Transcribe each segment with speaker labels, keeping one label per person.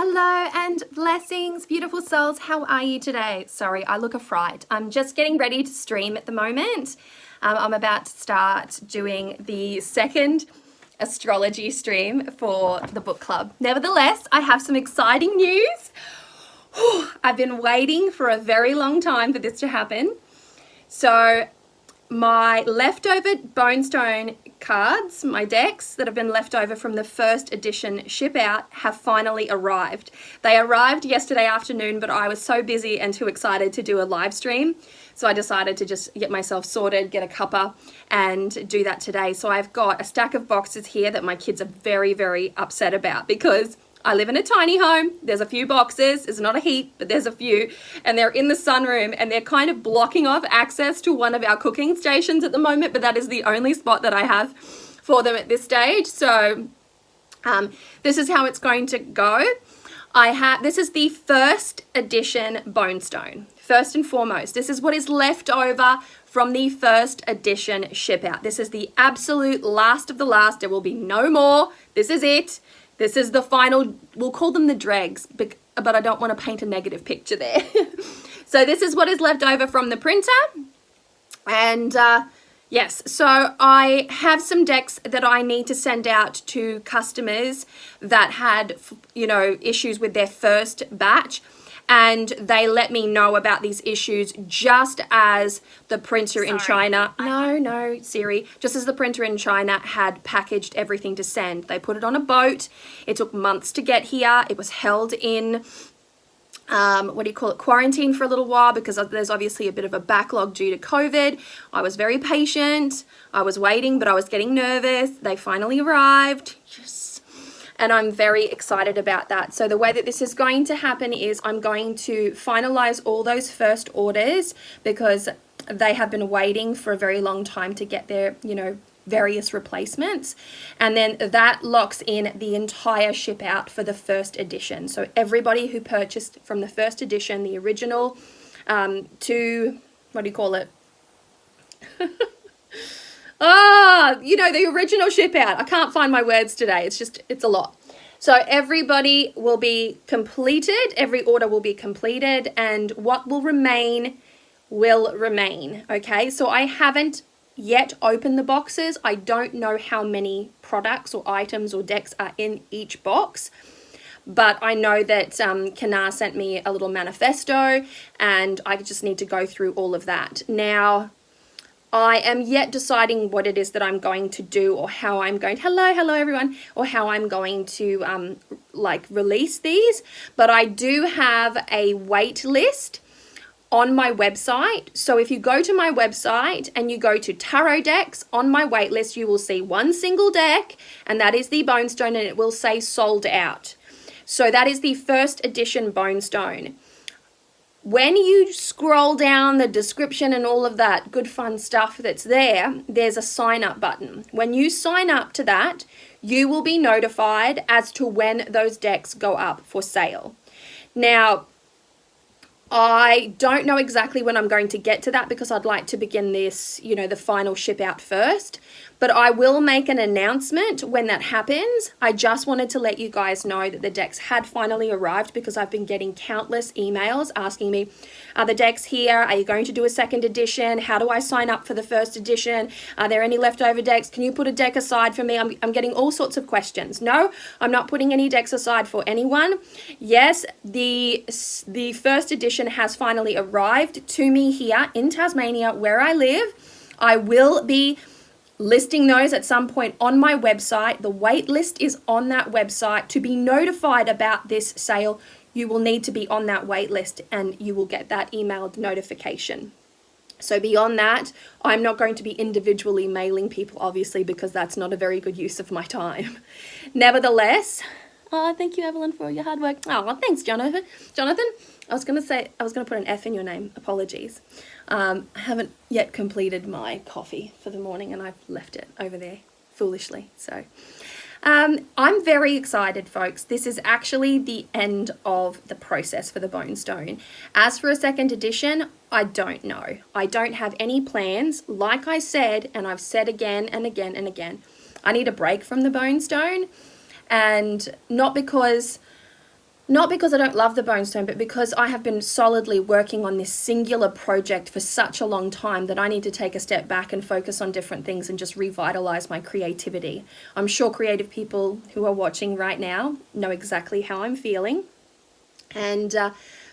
Speaker 1: Hello and blessings, beautiful souls. How are you today? Sorry, I look a fright. I'm just getting ready to stream at the moment. I'm about to start doing the second astrology stream for the book club. Nevertheless, I have some exciting news. I've been waiting for a very long time for this to happen. So my leftover Bonestone cards, my decks that have been left over from the first edition ship out have finally arrived. They arrived yesterday afternoon, but I was so busy and too excited to do a live stream. So I decided to just get myself sorted, get a cuppa and do that today. So I've got a stack of boxes here that my kids are very, very upset about because I live in a tiny home. There's a few boxes. It's not a heap, but there's a few. And they're in the sunroom and they're kind of blocking off access to one of our cooking stations at the moment, but that is the only spot that I have for them at this stage. So this is how it's going to go. This is the first edition Bonestone. First and foremost, this is what is left over from the first edition ship out. This is the absolute last of the last. There will be no more. This is it. This is the final, we'll call them the dregs, but I don't want to paint a negative picture there. So this is what is left over from the printer. And yes, so I have some decks that I need to send out to customers that had, issues with their first batch. And they let me know about these issues just as the printer in China, just as the printer in China had packaged everything to send. They put it on a boat. It took months to get here. It was held in, quarantine for a little while because there's obviously a bit of a backlog due to COVID. I was very patient. I was waiting, but I was getting nervous. They finally arrived. Yes. And I'm very excited about that. So the way that this is going to happen is I'm going to finalize all those first orders because they have been waiting for a very long time to get their, various replacements. And then that locks in the entire ship out for the first edition. So everybody who purchased from the first edition, the original, the original ship out. I can't find my words today. It's a lot. So everybody will be completed. Every order will be completed and what will remain. Okay, so I haven't yet opened the boxes. I don't know how many products or items or decks are in each box. But I know that Kanar sent me a little manifesto and I just need to go through all of that. Now, I am yet deciding what it is that I'm going to do or how I'm going, hello everyone, or how I'm going to release these. But I do have a wait list on my website. So if you go to my website and you go to tarot decks, on my wait list, you will see one single deck and that is the Bonestone and it will say sold out. So that is the first edition Bonestone. When you scroll down the description and all of that good fun stuff that's there, there's a sign up button. When you sign up to that, you will be notified as to when those decks go up for sale. Now, I don't know exactly when I'm going to get to that because I'd like to begin this, the final ship out first. But I will make an announcement when that happens. I just wanted to let you guys know that the decks had finally arrived because I've been getting countless emails asking me, are the decks here? Are you going to do a second edition? How do I sign up for the first edition? Are there any leftover decks? Can you put a deck aside for me? I'm getting all sorts of questions. No, I'm not putting any decks aside for anyone. Yes, the first edition has finally arrived to me here in Tasmania where I live. I will be listing those at some point on my website. The wait list is on that website. To be notified about this sale, you will need to be on that wait list and you will get that emailed notification. So beyond that, I'm not going to be individually mailing people, obviously, because that's not a very good use of my time. Nevertheless, thank you, Evelyn, for your hard work. Oh, thanks, Jonathan. I was going to put an F in your name. Apologies. I haven't yet completed my coffee for the morning and I've left it over there foolishly. So I'm very excited, folks. This is actually the end of the process for the Bonestone. As for a second edition, I don't know. I don't have any plans. Like I said, and I've said again and again and again, I need a break from the Bonestone. And not because Not because I don't love the Bonestone, but because I have been solidly working on this singular project for such a long time that I need to take a step back and focus on different things and just revitalize my creativity. I'm sure creative people who are watching right now know exactly how I'm feeling.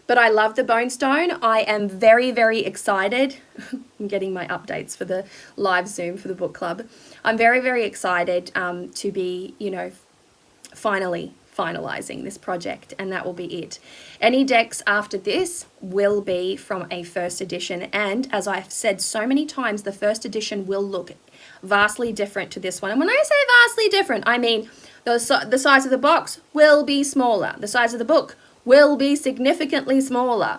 Speaker 1: But I love the Bonestone. I am very, very excited. I'm getting my updates for the live Zoom for the book club. I'm very, very excited to be, finally finalizing this project, and that will be it. Any decks after this will be from a first edition, and as I've said so many times, the first edition will look vastly different to this one. And when I say vastly different, I mean the size of the box will be smaller. The size of the book will be significantly smaller.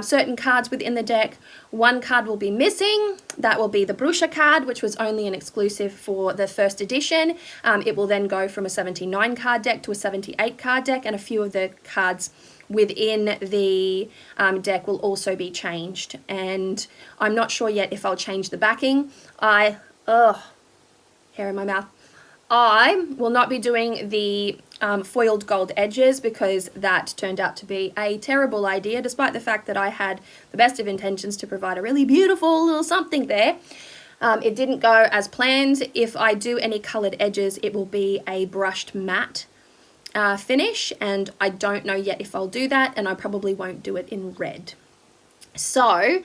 Speaker 1: Certain cards within the deck, one card will be missing. That will be the Brusha card, which was only an exclusive for the first edition. It will then go from a 79 card deck to a 78 card deck, and a few of the cards within the deck will also be changed. And I'm not sure yet if I'll change the backing. Hair in my mouth. I will not be doing the foiled gold edges because that turned out to be a terrible idea, despite the fact that I had the best of intentions to provide a really beautiful little something there. It didn't go as planned. If I do any colored edges, it will be a brushed matte finish, and I don't know yet if I'll do that, and I probably won't do it in red. So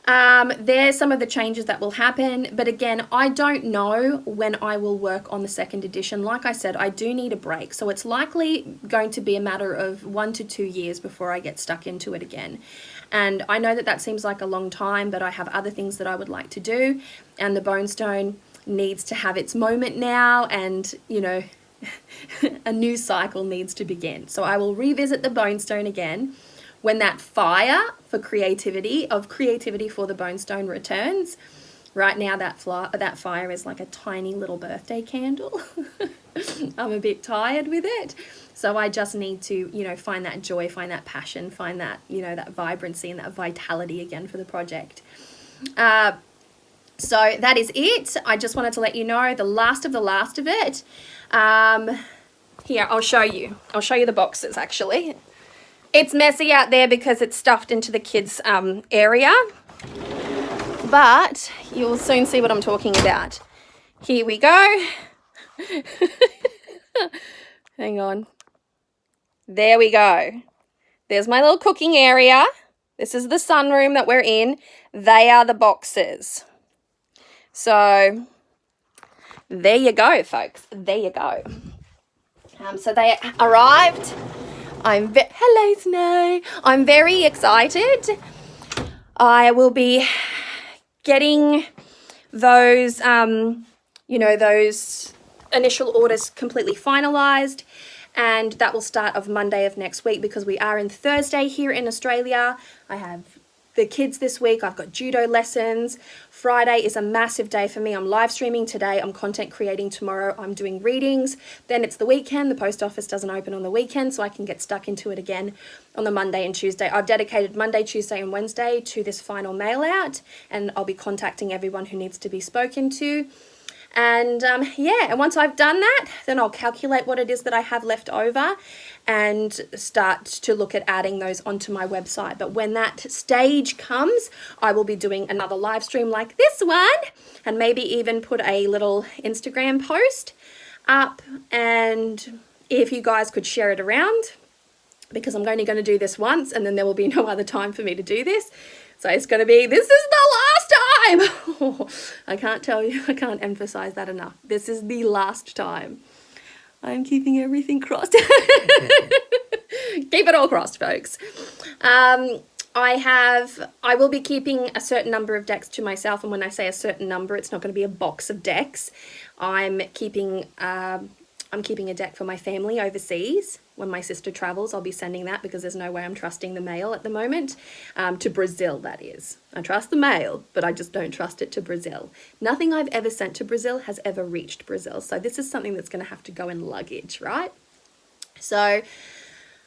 Speaker 1: there's some of the changes that will happen, but again, I don't know when I will work on the second edition. Like I said, I do need a break, so it's likely going to be a matter of 1 to 2 years before I get stuck into it again. And I know that that seems like a long time, but I have other things that I would like to do, and the Bonestone needs to have its moment now, and a new cycle needs to begin. So I will revisit the Bonestone again when that fire for creativity for the Bonestone returns. Right now that fire is like a tiny little birthday candle. I'm a bit tired with it. So I just need to, find that joy, find that passion, find that, that vibrancy and that vitality again for the project. So that is it. I just wanted to let you know the last of it. Here, I'll show you the boxes actually. It's messy out there because it's stuffed into the kids' area, but you'll soon see what I'm talking about. Here we go. Hang on. There we go. There's my little cooking area. This is the sunroom that we're in. They are the boxes. So there you go, folks. There you go. So they arrived. Hello, Snow. I'm very excited. I will be getting those, those initial orders completely finalized, and that will start of Monday of next week because we are in Thursday here in Australia. I have the kids this week. I've got judo lessons. Friday is a massive day for me. I'm live streaming today. I'm content creating tomorrow. I'm doing readings. Then it's the weekend. The post office doesn't open on the weekend, so I can get stuck into it again on the Monday and Tuesday. I've dedicated Monday, Tuesday, and Wednesday to this final mail out, and I'll be contacting everyone who needs to be spoken to. And and once I've done that, then I'll calculate what it is that I have left over and start to look at adding those onto my website. But when that stage comes, I will be doing another live stream like this one, and maybe even put a little Instagram post up, and if you guys could share it around, because I'm only going to do this once and then there will be no other time for me to do this. So it's going to be, this is the last time. I can't tell you, I can't emphasize that enough. This is the last time. I'm keeping everything crossed. Keep it all crossed, folks. I will be keeping a certain number of decks to myself. And when I say a certain number, it's not going to be a box of decks. I'm keeping a deck for my family overseas. When my sister travels, I'll be sending that because there's no way I'm trusting the mail at the moment. To Brazil, that is. I trust the mail, but I just don't trust it to Brazil. Nothing I've ever sent to Brazil has ever reached Brazil. So this is something that's going to have to go in luggage, right? So,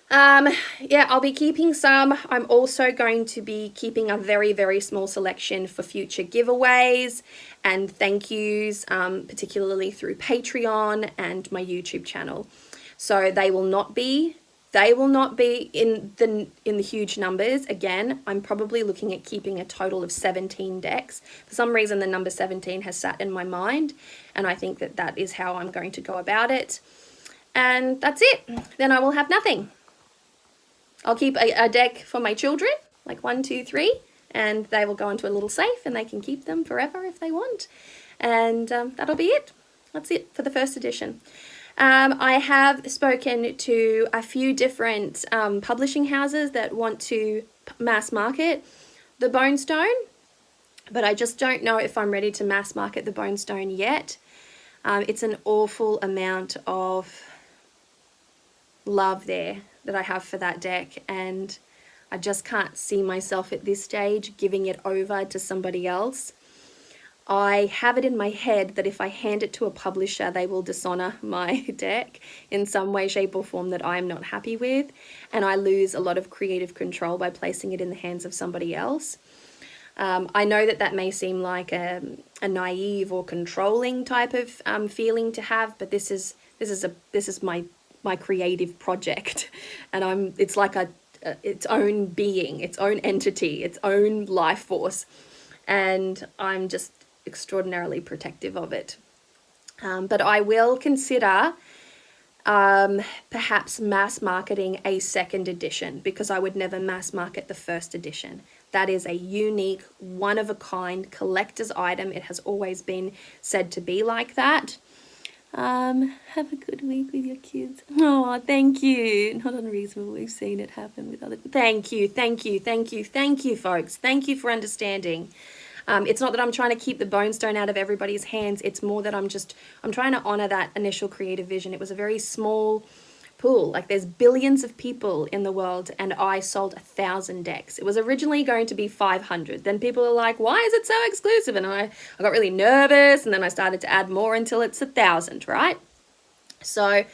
Speaker 1: I'll be keeping some. I'm also going to be keeping a very, very small selection for future giveaways and thank yous, particularly through Patreon and my YouTube channel. So they will not be They will not be in the huge numbers. Again, I'm probably looking at keeping a total of 17 decks. For some reason, the number 17 has sat in my mind, and I think that that is how I'm going to go about it. And that's it. Then I will have nothing. I'll keep a deck for my children, like 1, 2, 3, and they will go into a little safe, and they can keep them forever if they want. And that'll be it. That's it for the first edition. I have spoken to a few different publishing houses that want to mass market the Bonestone, but I just don't know if I'm ready to mass market the Bonestone yet. It's an awful amount of love there that I have for that deck, and I just can't see myself at this stage giving it over to somebody else. I have it in my head that if I hand it to a publisher, they will dishonor my deck in some way, shape or form that I'm not happy with, and I lose a lot of creative control by placing it in the hands of somebody else. I know that that may seem like a naive or controlling type of feeling to have, but this is my creative project, and it's like its own being, its own entity, its own life force, and I'm just extraordinarily protective of it. But I will consider perhaps mass marketing a second edition, because I would never mass market the first edition. That is a unique, one-of-a-kind collector's item. It has always been said to be like that. Have a good week with your kids. Oh, thank you. Not unreasonable. We've seen it happen with other. Thank you, folks. Thank you for understanding. It's not that I'm trying to keep the Bonestone out of everybody's hands. It's more that I'm trying to honor that initial creative vision. It was a very small pool. Like, there's billions of people in the world, and I sold 1,000 decks. It was originally going to be 500. Then people are like, why is it so exclusive? And I got really nervous, and then I started to add more until it's 1,000, right? So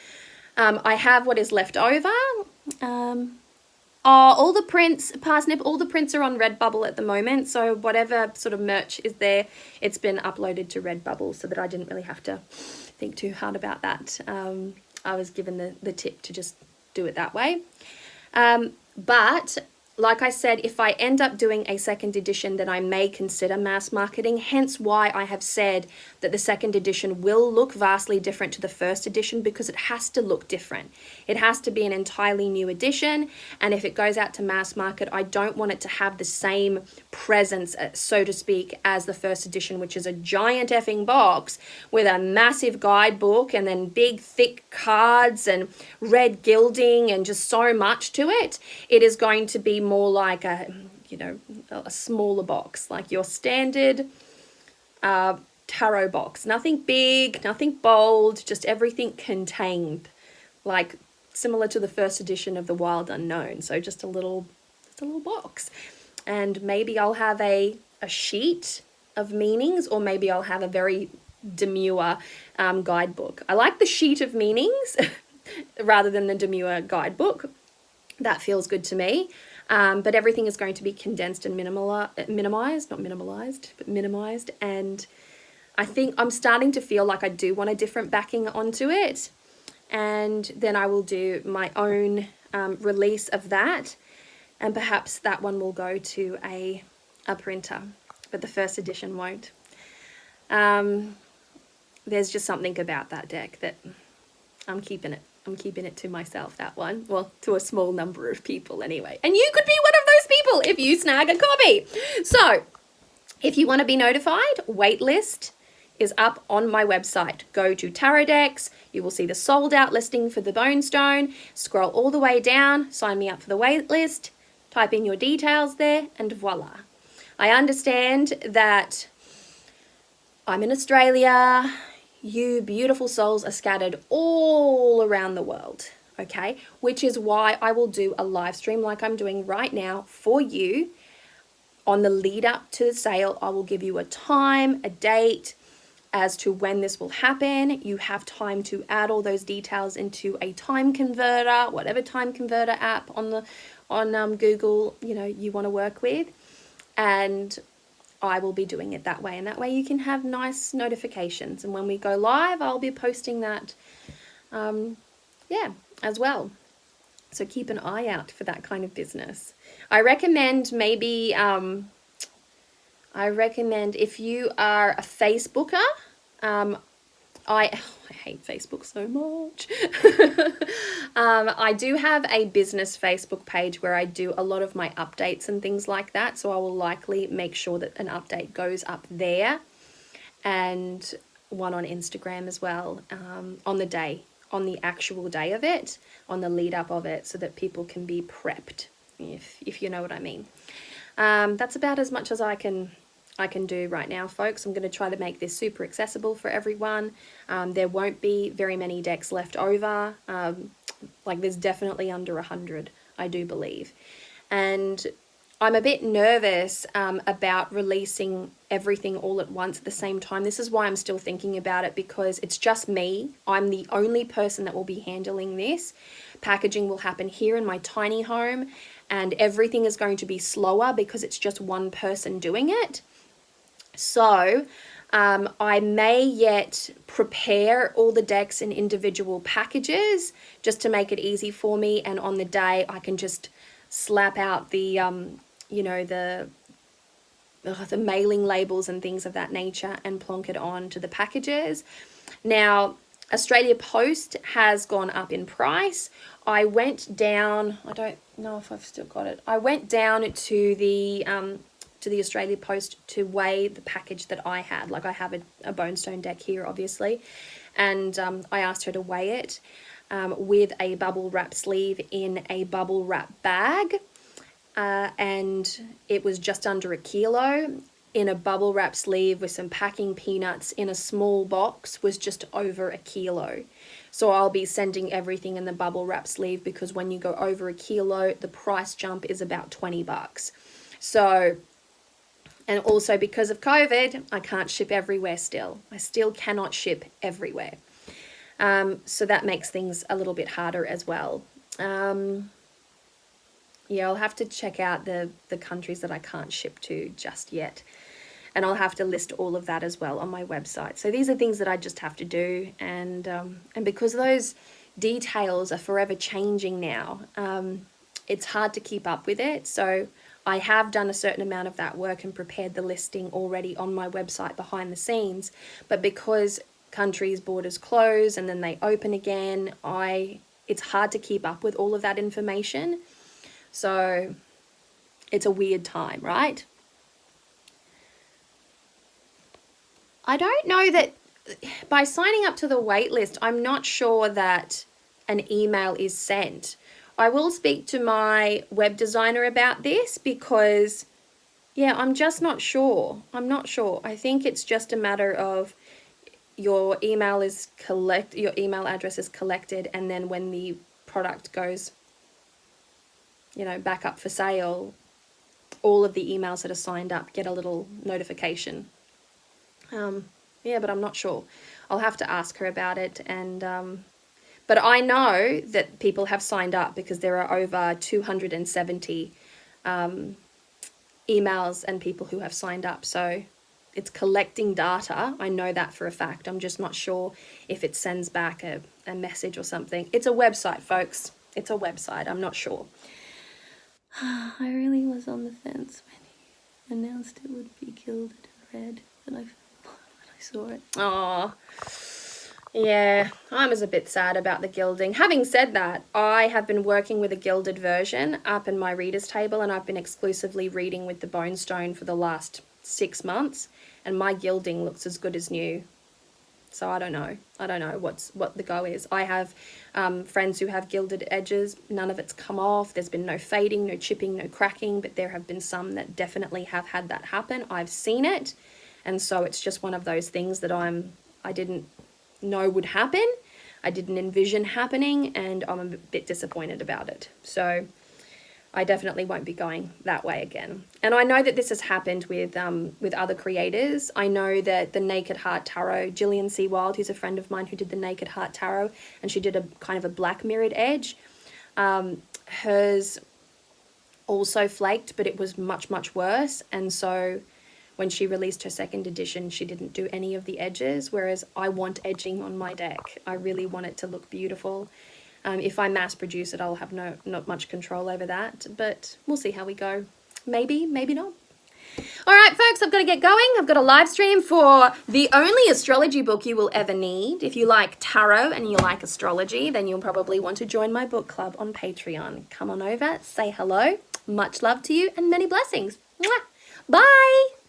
Speaker 1: I have what is left over. All the prints, Parsnip, all the prints are on Redbubble at the moment. So whatever sort of merch is there, it's been uploaded to Redbubble, so that I didn't really have to think too hard about that. I was given the tip to just do it that way. But like I said, if I end up doing a second edition, then I may consider mass marketing, hence why I have said that the second edition will look vastly different to the first edition, because it has to look different. It has to be an entirely new edition, and if it goes out to mass market, I don't want it to have the same presence, so to speak, as the first edition, which is a giant effing box with a massive guidebook and then big thick cards and red gilding and just so much to it. It is going to be more like a smaller box, like your standard tarot box. Nothing big, nothing bold, just everything contained, like similar to the first edition of the Wild Unknown. So just a little box, and maybe I'll have a sheet of meanings, or maybe I'll have a very demure guidebook. I like the sheet of meanings rather than the demure guidebook. That feels good to me. But everything is going to be condensed and minimized, and I think I'm starting to feel like I do want a different backing onto it, and then I will do my own release of that, and perhaps that one will go to a printer, but the first edition won't. There's just something about that deck that I'm keeping it to myself, that one. Well, to a small number of people anyway. And you could be one of those people if you snag a copy. So if you want to be notified, waitlist is up on my website. Go to Tarot Decks. You will see the sold out listing for the Bonestone. Scroll all the way down, sign me up for the waitlist, type in your details there, and voila. I understand that I'm in Australia. You beautiful souls are scattered all around the world, okay? Which is why I will do a live stream like I'm doing right now for you. On the lead up to the sale, I will give you a time, a date as to when this will happen. You have time to add all those details into a time converter, whatever time converter app on Google, you want to work with, and I will be doing it that way, and that way you can have nice notifications, and when we go live I'll be posting that as well. So keep an eye out for that kind of business. I recommend maybe, if you are a Facebooker, I hate Facebook so much. I do have a business Facebook page where I do a lot of my updates and things like that. So I will likely make sure that an update goes up there, and one on Instagram as well, on the actual day of it, on the lead up of it, so that people can be prepped, if you know what I mean. That's about as much as I can do right now, folks. I'm going to try to make this super accessible for everyone. There won't be very many decks left over. Like there's definitely under 100, I do believe. And I'm a bit nervous about releasing everything all at once at the same time. This is why I'm still thinking about it, because it's just me. I'm the only person that will be handling this. Packaging will happen here in my tiny home, and everything is going to be slower because it's just one person doing it. So I may yet prepare all the decks in individual packages just to make it easy for me, and on the day I can just slap out the the mailing labels and things of that nature and plonk it on to the packages. Now, Australia Post has gone up in price. I went down, I don't know if I've still got it. I went down to the Australia Post to weigh the package that I had. Like I have a Bonestone deck here, obviously, and I asked her to weigh it with a bubble wrap sleeve in a bubble wrap bag, and it was just under a kilo. In a bubble wrap sleeve with some packing peanuts in a small box was just over a kilo. So I'll be sending everything in the bubble wrap sleeve, because when you go over a kilo, the price jump is about $20. So, and also because of COVID, I can't ship everywhere still. I still cannot ship everywhere. So that makes things a little bit harder as well. Yeah, I'll have to check out the countries that I can't ship to just yet. And I'll have to list all of that as well on my website. So these are things that I just have to do. And because those details are forever changing now, it's hard to keep up with it. So I have done a certain amount of that work and prepared the listing already on my website behind the scenes. But because countries' borders close and then they open again, it's hard to keep up with all of that information. So it's a weird time, right? I don't know that by signing up to the wait list, I'm not sure that an email is sent. I will speak to my web designer about this, because, yeah, I'm just not sure. I'm not sure. I think it's just a matter of your email address is collected, and then when the product goes, back up for sale, all of the emails that are signed up get a little notification. Yeah, but I'm not sure. I'll have to ask her about it. And but I know that people have signed up, because there are over 270 emails and people who have signed up. So it's collecting data. I know that for a fact. I'm just not sure if it sends back a message or something. It's a website, folks. It's a website. I'm not sure. I really was on the fence when he announced it would be gilded and red, but I saw it. Oh, yeah, I was a bit sad about the gilding. Having said that, I have been working with a gilded version up in my readers table, and I've been exclusively reading with the Bonestone for the last 6 months, and my gilding looks as good as new. So I don't know what the go is. I have friends who have gilded edges. None of it's come off. There's been no fading, no chipping, no cracking, but there have been some that definitely have had that happen. I've seen it. And so it's just one of those things that I didn't know would happen. I didn't envision happening, and I'm a bit disappointed about it. So I definitely won't be going that way again. And I know that this has happened with other creators. I know that the Naked Heart Tarot, Gillian C. Wild, who's a friend of mine who did the Naked Heart Tarot, and she did a kind of a black mirrored edge. Hers also flaked, but it was much, much worse. And so when she released her second edition, she didn't do any of the edges, whereas I want edging on my deck. I really want it to look beautiful. If I mass produce it, I'll have not much control over that, but we'll see how we go. Maybe, maybe not. All right, folks, I've got to get going. I've got a live stream for the only astrology book you will ever need. If you like tarot and you like astrology, then you'll probably want to join my book club on Patreon. Come on over, say hello. Much love to you and many blessings. Mwah. Bye.